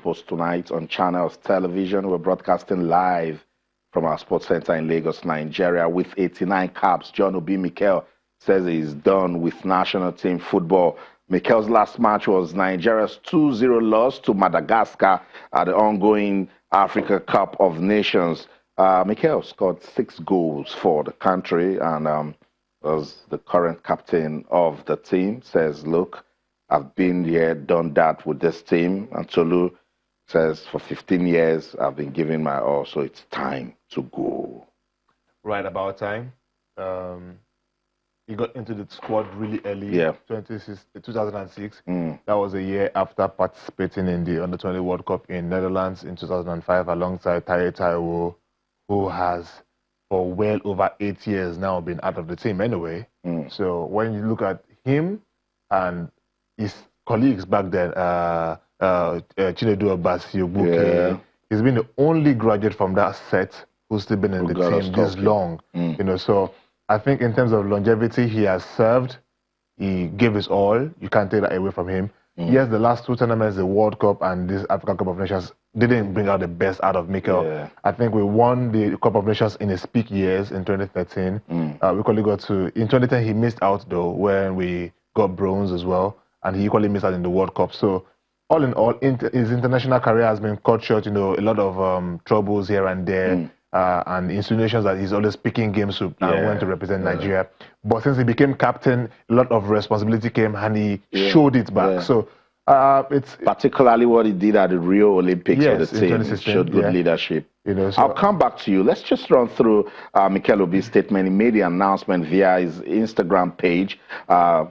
Post tonight on Channels Television. We're broadcasting live from our sports center in Lagos, Nigeria, with 89 caps. John Obi Mikel says he's done with national team football. Mikel's last match was Nigeria's 2-0 loss to Madagascar at the ongoing Africa Cup of Nations. Mikel scored 6 goals for the country and was the current captain of the team. Says, look, I've been here, done that with this team. And Tolu says, for 15 years, I've been giving my all, so it's time to go. Right about time. He got into the squad really early, 2006. That was a year after participating in the Under-20 World Cup in Netherlands in 2005 alongside Taye Taiwo, who has for well over 8 years now been out of the team anyway. So when you look at him and his colleagues back then, Chinedu Obasi, he's been the only graduate from that set who's still been in the team this long. You know, so I think in terms of longevity, he has served. He gave his all. You can't take that away from him. Yes, the last 2 tournaments, the World Cup and this African Cup of Nations, didn't bring out the best out of Mikel. I think we won the Cup of Nations in his peak years in 2013. We equally got to, in 2010, he missed out though, when we got bronze as well. And he equally missed out in the World Cup. So all in all, his international career has been cut short, you know, a lot of troubles here and there. And insinuations that he's always picking games to want to represent Nigeria. But since he became captain, a lot of responsibility came and he showed it back. So it's particularly what he did at the Rio Olympics for the team. He showed good leadership. You know, so I'll come back to you. Let's just run through Mikel Obi's statement. He made the announcement via his Instagram page.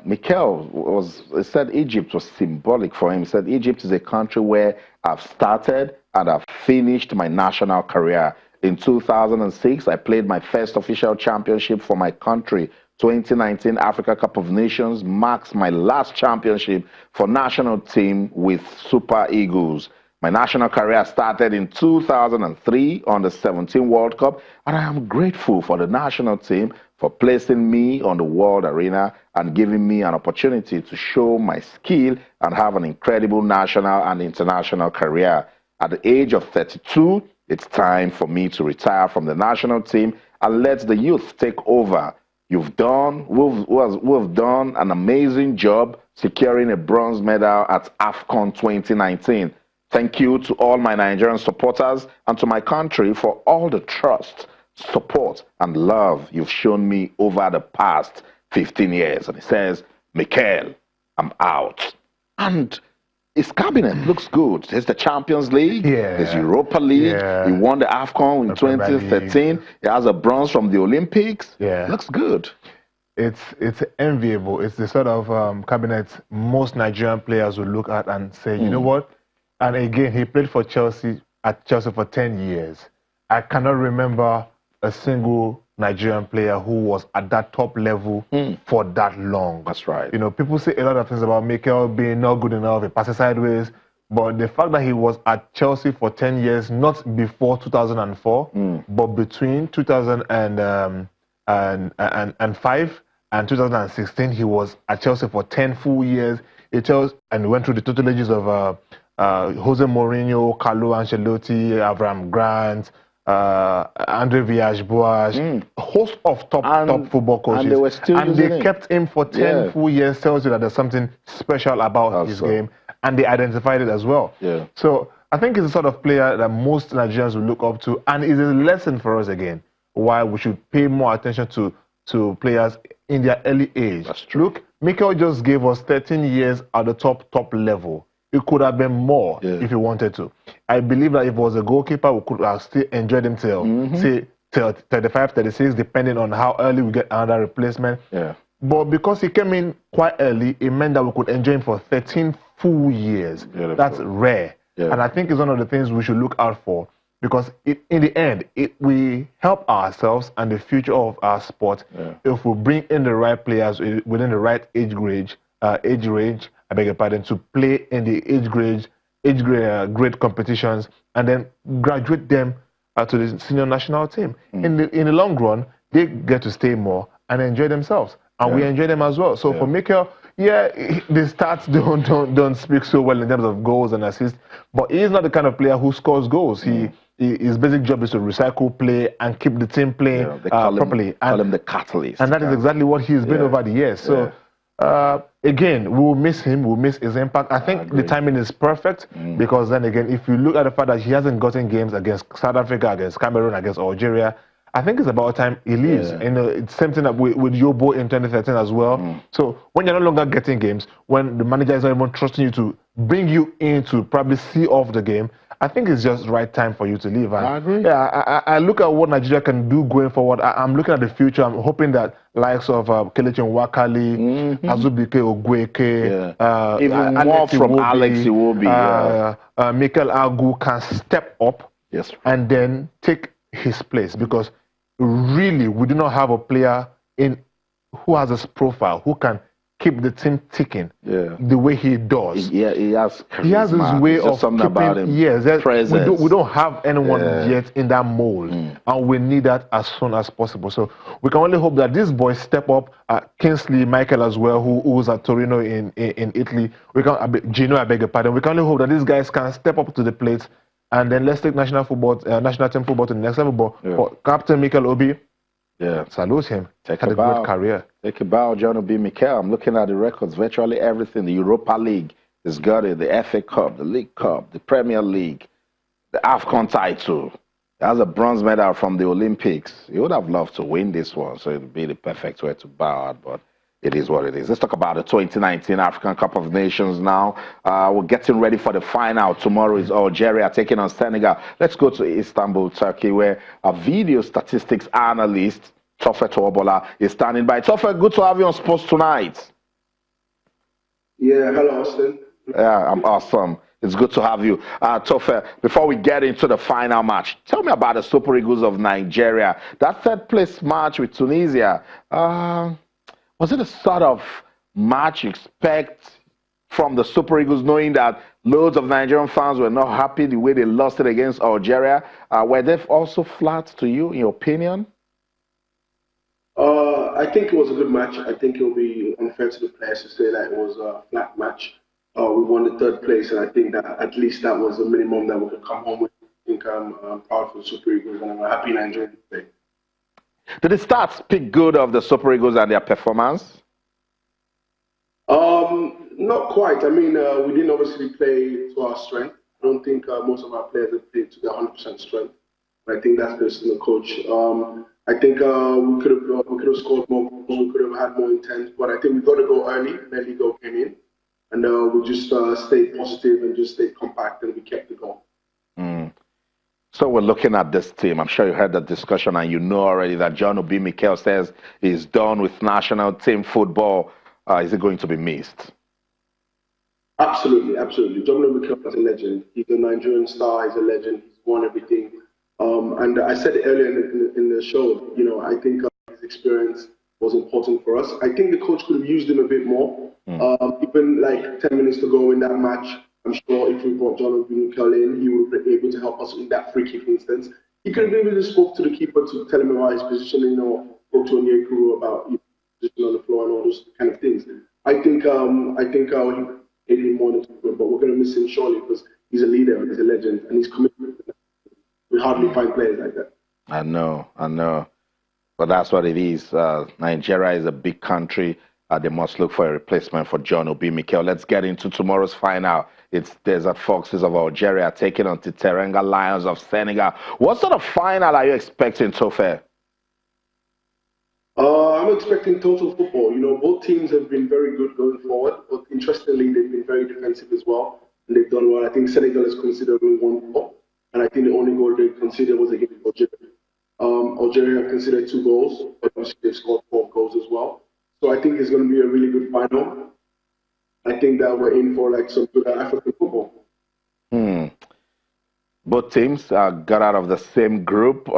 Mikel said Egypt was symbolic for him. He said, Egypt is a country where I've started and I've finished my national career. In 2006, I played my first official championship for my country. 2019 Africa Cup of Nations marks my last championship for national team with Super Eagles. My national career started in 2003 on the 17 World Cup, and I am grateful for the national team for placing me on the world arena and giving me an opportunity to show my skill and have an incredible national and international career. At the age of 32, it's time for me to retire from the national team and let the youth take over. We've done an amazing job securing a bronze medal at AFCON 2019. Thank you to all my Nigerian supporters and to my country for all the trust, support, and love you've shown me over the past 15 years. And he says, Mikel, I'm out. And his cabinet looks good. There's the Champions League. There's Europa League. He won the AFCON in 2013. He has a bronze from the Olympics. Looks good. It's enviable. It's the sort of cabinet most Nigerian players will look at and say, you know what? And again, he played for Chelsea for 10 years. I cannot remember a single Nigerian player who was at that top level for that long. That's right. You know, people say a lot of things about Mikel being not good enough, he passes sideways, but the fact that he was at Chelsea for 10 years, not before 2004, but between 2005 and 2016, he was at Chelsea for 10 full years. And went through the total ages of Jose Mourinho, Carlo Ancelotti, Avram Grant, Andre Villas-Boas, a host of top football coaches, and they kept him for 10 full years. Tells you that there's something special about his game, and they identified it as well. So I think he's the sort of player that most Nigerians will look up to, and it's a lesson for us again why we should pay more attention to players in their early age. Look, Mikel just gave us 13 years at the top level. It could have been more if he wanted to. I believe that if it was a goalkeeper, we could have still enjoyed him till, say, till 35, 36, depending on how early we get another replacement. But because he came in quite early, it meant that we could enjoy him for 13 full years. That's rare. And I think it's one of the things we should look out for, because in the end, we help ourselves and the future of our sport if we bring in the right players within the right age range, I beg your pardon, to play in the age grade competitions and then graduate them to the senior national team. In the long run, they get to stay more and enjoy themselves, and we enjoy them as well. So for Mikel, Yeah, the stats don't speak so well in terms of goals and assists, but he's not the kind of player who scores goals. His basic job is to recycle play and keep the team playing properly. Call him the catalyst. And that is exactly what he's been over the years. So, again, we will miss him. We'll miss his impact. I think the timing is perfect because then again, if you look at the fact that he hasn't gotten games against South Africa, against Cameroon, against Algeria, I think it's about time he leaves. And it's same thing with Yobo in 2013 as well. So when you're no longer getting games, when the manager is not even trusting you to bring you in to probably see off the game, I think it's just the right time for you to leave. And I agree. Yeah, I look at what Nigeria can do going forward. I'm looking at the future. I'm hoping that likes of Kelechi Nwakali, Azubike Ogweke, even more from Alex Iwobi, Mikel Agu can step up and then take his place, because really we do not have a player who has this profile, who can keep the team ticking the way he does. He has charisma. He has his way of keeping about him. We don't have anyone yet in that mold, and we need that as soon as possible. So we can only hope that these boys step up. Kingsley Michael as well, who was at Torino in Italy. Gino, I beg your pardon. We can only hope that these guys can step up to the plate, and then let's take national team football to the next level. But for Captain Mikel Obi, salute him. Had a great career. Take a bow, John Obi Mikel. I'm looking at the records, virtually everything. The Europa League has got it, the FA Cup, the League Cup, the Premier League, the AFCON title. He has a bronze medal from the Olympics. He would have loved to win this one, so it would be the perfect way to bow out, but it is what it is. Let's talk about the 2019 African Cup of Nations now. We're getting ready for the final. Tomorrow is Algeria taking on Senegal. Let's go to Istanbul, Turkey, where a video statistics analyst, Tofe Tobola, is standing by. Tofe, good to have you on Sports Tonight. Yeah, hello, Austin. Yeah, I'm awesome. It's good to have you. Tofe, before we get into the final match, tell me about the Super Eagles of Nigeria. That third place match with Tunisia, was it a sort of match you expect from the Super Eagles, knowing that loads of Nigerian fans were not happy the way they lost it against Algeria? Were they also flat to you, in your opinion? I think it was a good match. I think it will be unfair to the players to say that it was a flat match. We won the third place, and I think that at least that was the minimum that we could come home with. I think I'm proud for the Super Eagles, and I'm happy Nigerian today. Did the stats speak good of the Super Eagles and their performance? Not quite. I mean, we didn't obviously play to our strength. I don't think most of our players have played to their 100% strength. I think that's based on the coach. I think we could have scored more goals. We could have had more intent. But I think we got to go early. Then the goal came in, and we just stayed positive and just stayed compact, and we kept the goal. So we're looking at this team. I'm sure you heard that discussion, and you know already that John Obi Mikel says he's done with national team football. Is it going to be missed? Absolutely, absolutely. John Obi Mikel is a legend. He's a Nigerian star. He's a legend. He's won everything. And I said it earlier in the show, you know, I think his experience was important for us. I think the coach could have used him a bit more. Even like 10 minutes to go in that match, I'm sure if we brought John Obi Mikel in, he would be able to help us in that free kick instance. He could have maybe just spoke to the keeper to tell him about his positioning, or spoke to Onyekuru about position on the floor and all those kind of things. I think he made him more than good, but we're going to miss him surely because he's a leader, he's a legend, and he's committed. We hardly find players like that. I know. But that's what it is. Nigeria is a big country. They must look for a replacement for John Obi Mikel. Let's get into tomorrow's final. It's Desert Foxes of Algeria taking on the Teranga Lions of Senegal. What sort of final are you expecting, Tofe? I'm expecting total football. You know, both teams have been very good going forward, but interestingly, they've been very defensive as well, and they've done well. I think Senegal is considered only 1 goal, and I think the only goal they considered was against Algeria. Algeria have considered 2 goals, but they've scored 4 goals as well. So I think it's going to be a really good final. I think that we're in for like some good African football. Both teams got out of the same group.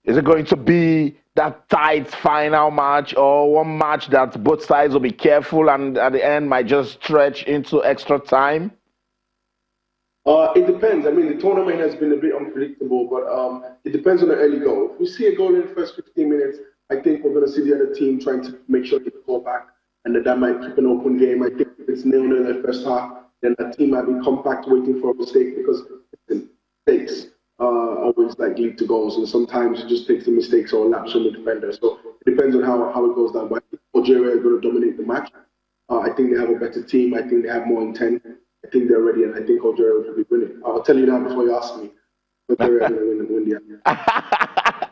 Is it going to be that tight final match, or one match that both sides will be careful and at the end might just stretch into extra time? It depends. I mean, the tournament has been a bit unpredictable, but it depends on the early goal. If we see a goal in the first 15 minutes, I think we're going to see the other team trying to make sure they go back and that might keep an open game. I think if it's 0-0 in the first half, then the team might be compact, waiting for a mistake, because mistakes always lead to goals, and sometimes it just takes the mistakes or lapse from the defender. So it depends on how it goes down. But I think Algeria is going to dominate the match. I think they have a better team. I think they have more intent. I think they're ready, and I think Algeria will be winning. I'll tell you now before you ask me. Algeria will win the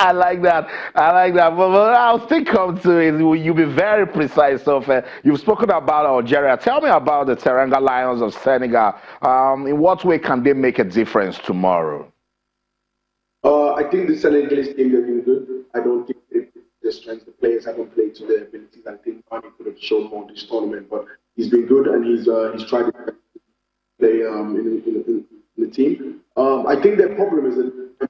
I like that. But I'll still come to it. You'll be very precise. So you've spoken about Algeria. Tell me about the Teranga Lions of Senegal. In what way can they make a difference tomorrow? I think the Senegalese team have been good. I don't think the strength, the players haven't played to their abilities. I think Mane could have shown more in this tournament, but he's been good, and he's tried to play in the team. I think their problem is the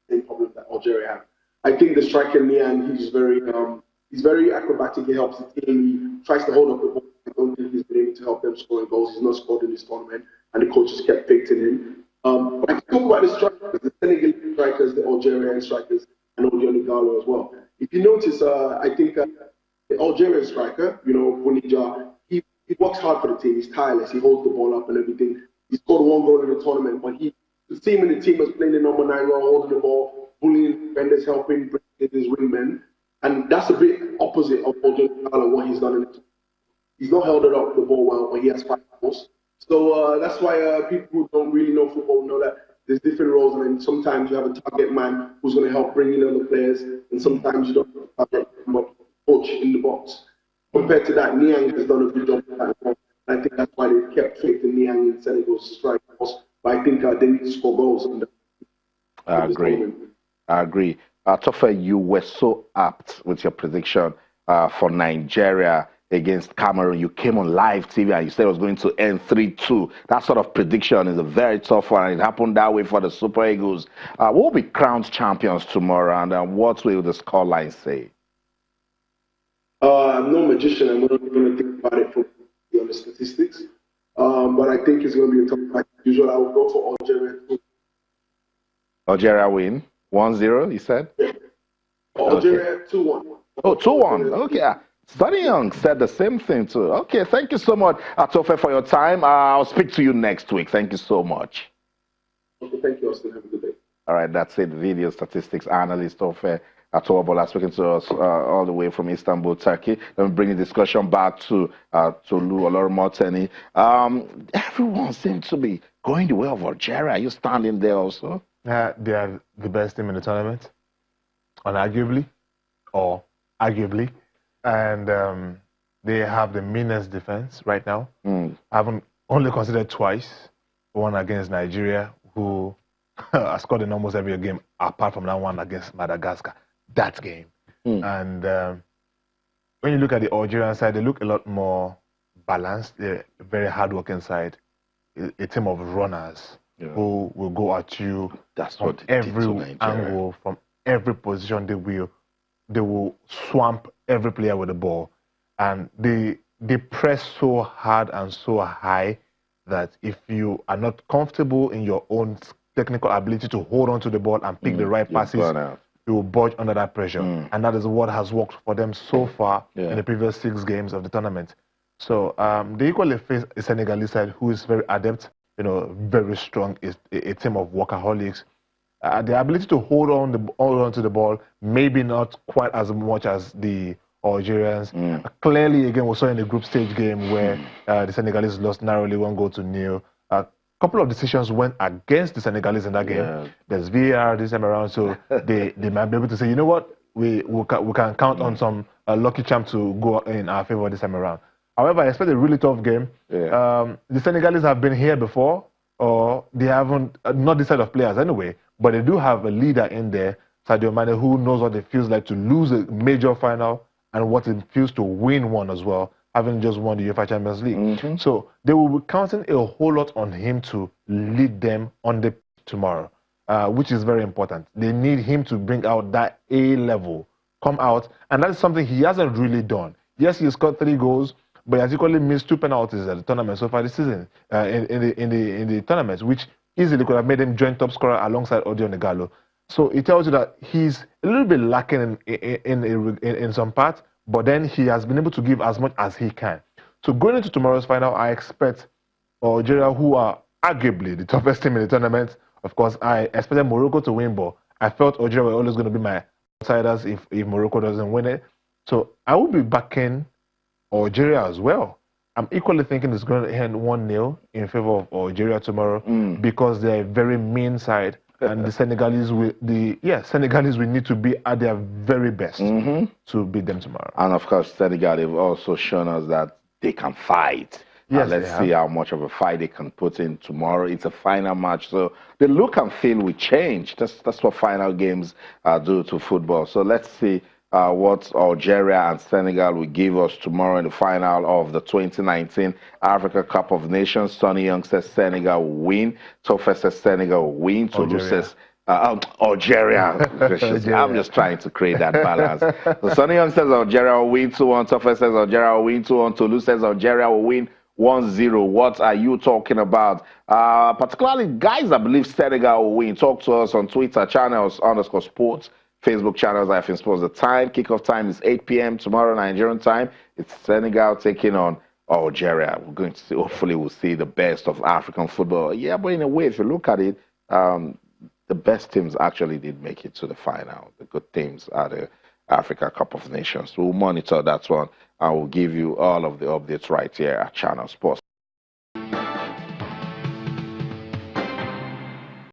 same problem that Algeria have. I think the striker Niang, he's very acrobatic. He helps the team. He tries to hold up the ball. I don't think he's been able to help them score goals. He's not scored in this tournament, and the coaches kept fixing him. But I talk about the strikers, the Senegalese strikers, the Algerian strikers, and Obi Mikel as well. If you notice, I think the Algerian striker, Bonija, he works hard for the team. He's tireless. He holds the ball up and everything. He scored 1 goal in the tournament, but the team was playing the number 9 role, holding the ball, bullying defenders, helping his wingmen. And that's a bit opposite of Obi Mikel and what he's done in the tournament. He's not held up the ball well, but he has 5 goals. So that's why people who don't really know football know that there's different roles. I mean, sometimes you have a target man who's going to help bring in other players, and sometimes you don't have a target man, but coach in the box. Compared to that, Niang has done a good job of that. I think that's why they kept faith in Niang in Senegal's strike force. But I think they need to score goals. I agree. Tofa, you were so apt with your prediction for Nigeria against Cameroon. You came on live TV and you said it was going to end 3-2. That sort of prediction is a very tough one, and it happened that way for the Super Eagles. We'll be crowned champions tomorrow, and what will the scoreline say? I'm no magician. I'm not going to think about it from the statistics, but I think it's going to be a tough fight. Usually, I would go for Algeria. Algeria win 1-0. You said? Yeah. Algeria 2-1. Oh, 2-1. Okay. Sonny Young said the same thing too. Okay, thank you so much, Atofe, for your time. I'll speak to you next week. Thank you so much. Okay, thank you, Austin. Have a good day. All right, that's it. Video statistics analyst Tofe Atowabola speaking to us all the way from Istanbul, Turkey. Let me bring the discussion back to Lou Olorumoteni. Everyone seems to be going the way of Algeria. Are you standing there also? They are the best team in the tournament, unarguably, or arguably. And they have the meanest defense right now. I haven't only considered twice, one against Nigeria, who has scored in almost every game, apart from that one against Madagascar. That game. And when you look at the Algerian side, they look a lot more balanced. They're a very hard-working side, a team of runners who will go at you from every angle, from every position. They will swamp every player with the ball, and they press so hard and so high that if you are not comfortable in your own technical ability to hold on to the ball and pick the right passes, you will budge under that pressure. And that is what has worked for them so far in the previous 6 games of the tournament. So they equally face a Senegalese side who is very adept, very strong, is a team of workaholics. The ability to hold on to the ball, maybe not quite as much as the Algerians. Clearly, again, we saw in the group stage game where the Senegalese lost narrowly 1-0. A couple of decisions went against the Senegalese in that game. There's VAR this time around, so they might be able to say, you know what, we can count on some lucky charm to go in our favor this time around. However, I expect a really tough game. The Senegalese have been here before, or they haven't, not this set of players anyway, but they do have a leader in there, Sadio Mane, who knows what it feels like to lose a major final and what it feels to win one as well, having just won the UEFA Champions League. So they will be counting a whole lot on him to lead them on the tomorrow, which is very important. They need him to bring out that A level, come out, and that is something he hasn't really done. Yes, he scored 3 goals, but he has equally missed 2 penalties at the tournament so far this season, in the tournament, which easily could have made him joint top scorer alongside Odio Negalo. So it tells you that he's a little bit lacking in some parts, but then he has been able to give as much as he can. So going into tomorrow's final, I expect Algeria, who are arguably the toughest team in the tournament. Of course, I expected Morocco to win, but I felt Algeria were always going to be my outsiders if Morocco doesn't win it. So I will be backing Algeria as well. I'm equally thinking it's going to end 1-0 in favor of Algeria tomorrow because they're a very mean side. And the Senegalese will need to be at their very best to beat them tomorrow. And of course, Senegal, they've also shown us that they can fight. Yes, let's see how much of a fight they can put in tomorrow. It's a final match, so the look and feel will change. That's what final games do to football. So let's see what Algeria and Senegal will give us tomorrow in the final of the 2019 Africa Cup of Nations. Sonny Young says Senegal will win. Tofe says Senegal will win. Tolu says Algeria. I'm just trying to create that balance. So Sonny Young says Algeria will win 2-1. Tofe says Algeria will win 2-1. Tolu says Algeria will win 1-0. What are you talking about? Particularly guys that believe Senegal will win. Talk to us on Twitter, channels_sports. Facebook channels, Sports. The time, kickoff time is 8 p.m. tomorrow, Nigerian time. It's Senegal taking on Algeria. We're going to see, hopefully we'll see the best of African football. Yeah, but in a way, if you look at it, the best teams actually did make it to the final. The good teams are the Africa Cup of Nations. We'll monitor that one and we'll give you all of the updates right here at Channel Sports.